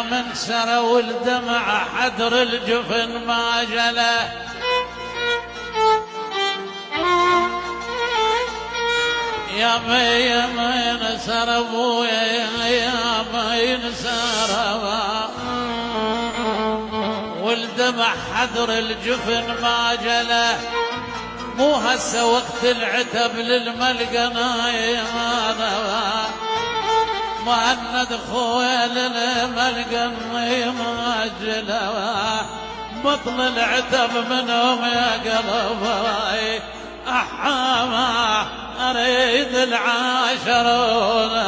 يا من سرى والدمع حدر الجفن ما جله يا من سرى ابويا يا من سرى والدمع حدر الجفن ما جله مو هسه وقت العتب للملقنا يا مهند خويا للملقنا ما جله بطل العتب منهم يا قلبي أحامى أريد العاشرون